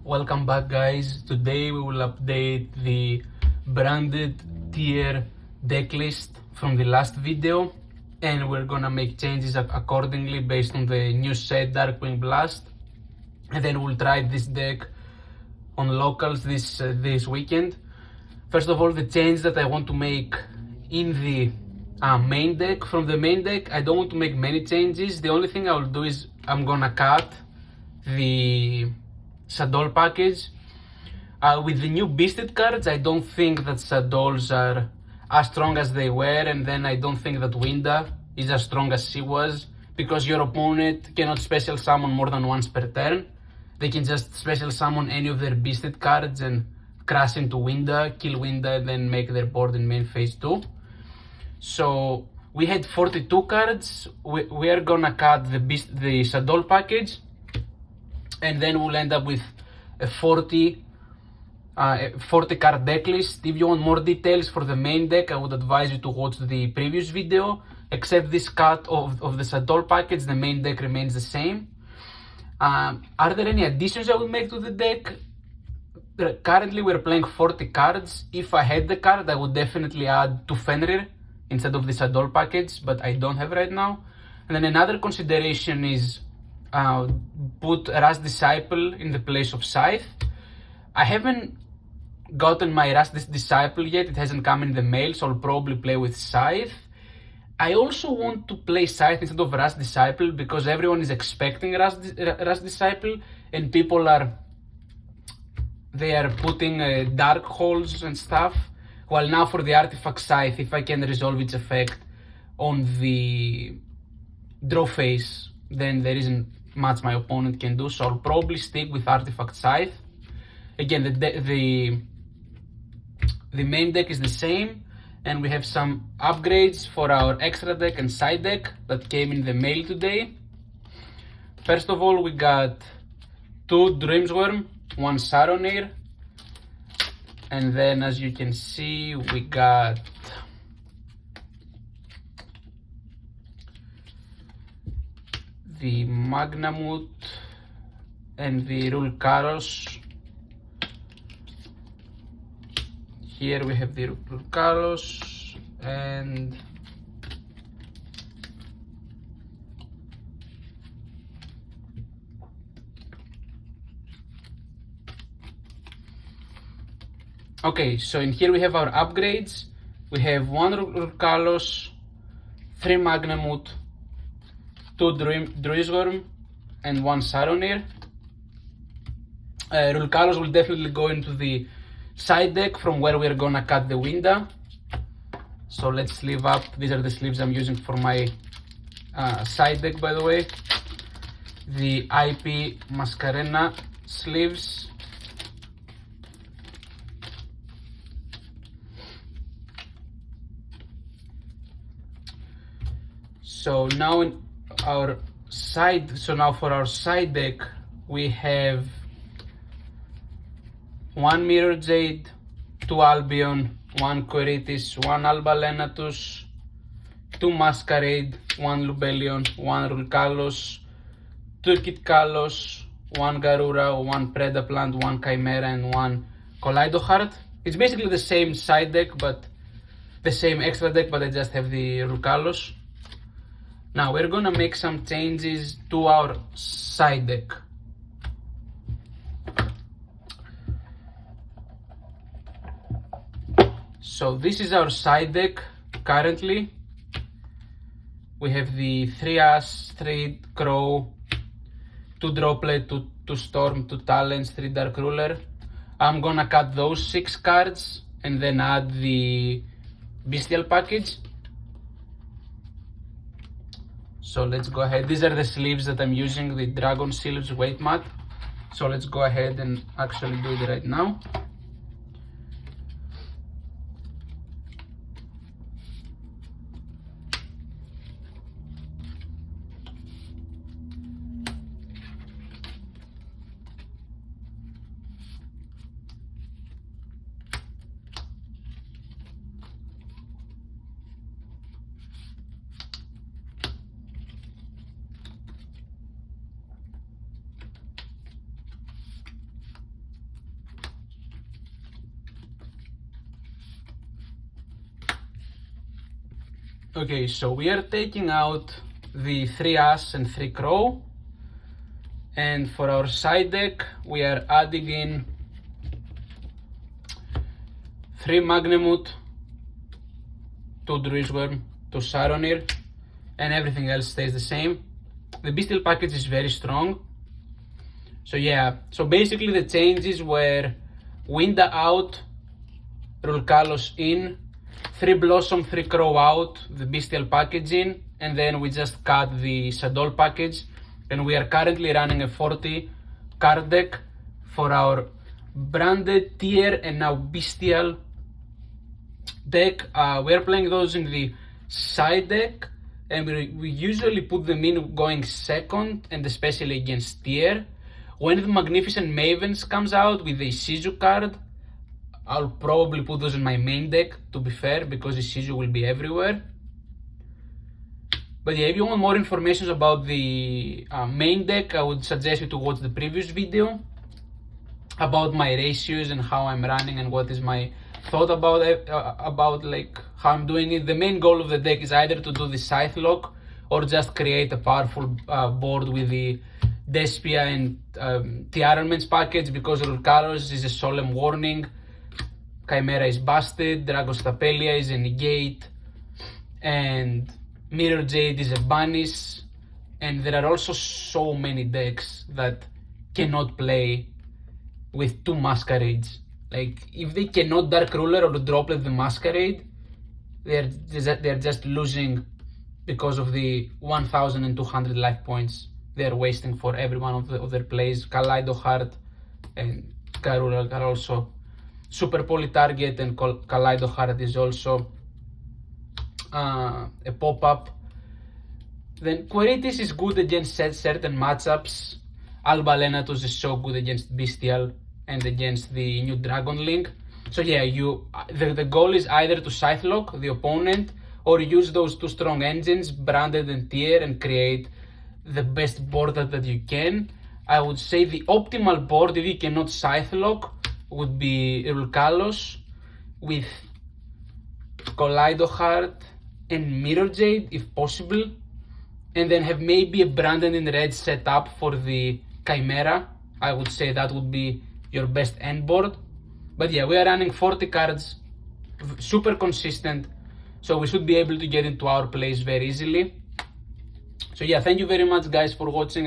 Welcome back, guys. Today we will update the branded tier deck list from the last video, and we're gonna make changes accordingly based on the new set Darkwing Blast, and then we'll try this deck on locals this weekend. First of all, the change that I want to make in the main deck. From the main deck, I don't want to make many changes. The only thing I will do is I'm gonna cut the Shadow package. With the new Beasted cards, I don't think that Shadows are as strong as they were, and then I don't think that Winda is as strong as she was, because your opponent cannot special summon more than once per turn. They can just special summon any of their Beasted cards and crash into Winda, kill Winda, and then make their board in main phase 2. So we had 42 cards. We are gonna cut the Shadow package, and then we'll end up with a 40 card deck list. If you want more details for the main deck, I would advise you to watch the previous video. Except this cut of the Shadow package, the main deck remains the same. Are there any additions I will make to the deck? Currently we're playing 40 cards. If I had the card, I would definitely add to Fenrir instead of the Shadow package, but I don't have right now. And then another consideration is put Rust Disciple in the place of Scythe. I haven't gotten my Rust Disciple yet, it hasn't come in the mail, so I'll probably play with Scythe. I also want to play Scythe instead of Rust Disciple because everyone is expecting Rust Disciple, and people are putting dark holes and stuff. While now for the Artifact Scythe, if I can resolve its effect on the draw phase, then there isn't much my opponent can do, so I'll probably stick with Artifact Scythe. Again, the main deck is the same, and we have some upgrades for our extra deck and side deck that came in the mail today. First of all, we got 2 Dreamsworm, 1 Saronir, and then as you can see, we got the Magnamut and the Rulkaros. Here we have the Rulkaros and okay, so in here we have our upgrades. We have 1 Rulkalos, 3 Magnamut, 2 Druisworm, and 1 Saronir. Rulkalos will definitely go into the side deck from where we're gonna cut the Winda. So let's sleeve up. These are the sleeves I'm using for my side deck, by the way. The IP Mascarena sleeves. So now for our side deck, we have 1 Mirror Jade, 2 Albion, 1 Quiritis, 1 Alba Lenatus, 2 Masquerade, 1 Lubellion, 1 Rulkalos, 2 Kitkalos, 1 Garura, 1 Predaplant, 1 Chimera, and 1 Kaleidoheart. It's basically the same side deck, but the same extra deck, but I just have the Rulkalos. Now we're gonna make some changes to our side deck. So this is our side deck currently. We have the 3 Ash, 3 Crow, 2 Droplet, 2 Storm, 2 Talents, 3 Dark Ruler. I'm gonna cut those 6 cards and then add the Bestial package. So let's go ahead. These are the sleeves that I'm using, the Dragon Sleeves weight mat. So let's go ahead and actually do it right now. Okay, so we are taking out the 3 Ass and 3 Crow, and for our side deck we are adding in 3 Magnemut, 2 Druisworm, 2 Saronir, and everything else stays the same. The Bestial package is very strong. So yeah, so basically the changes were Winda out, Rulkalos in, 3 Blossom, 3 Crow out, the Bestial package in, and then we just cut the Sadol package, and we are currently running a 40 card deck for our Branded, Tier, and now Bestial deck. We are playing those in the side deck, and we usually put them in going second, and especially against Tier. When the Magnificent Mavens comes out with the Isizu card, I'll probably put those in my main deck, to be fair, because Isizu will be everywhere. But yeah, if you want more information about the main deck, I would suggest you to watch the previous video about my ratios and how I'm running and what is my thought about it, about like how I'm doing it. The main goal of the deck is either to do the Scythe lock or just create a powerful board with the Despia and Tiarments package, because Rulkalos is a solemn warning, Chimera is busted, Dragostapelia is a negate, and Mirror Jade is a banish, and there are also so many decks that cannot play with 2 Masquerades. Like, if they cannot Dark Ruler or Droplet the Masquerade, they're just losing because of the 1200 life points they're wasting for every one of their plays. Kaleido Heart and Karura are also super poly target, and Kaleido Heart is also a pop-up. Then Quiritis is good against certain matchups. Alba Lenatus is so good against Bestial and against the new Dragon Link. So yeah, the goal is either to Scythe lock the opponent or use those 2 strong engines, Branded and Tier, and create the best board that you can. I would say the optimal board, if you cannot Scythe lock, would be Rulkalos with Kaleido Heart and Mirror Jade if possible, and then have maybe a Branded in red set up for the Chimera. I would say that would be your best end board. But yeah, we are running 40 cards, super consistent, so we should be able to get into our plays very easily. So yeah, thank you very much guys for watching.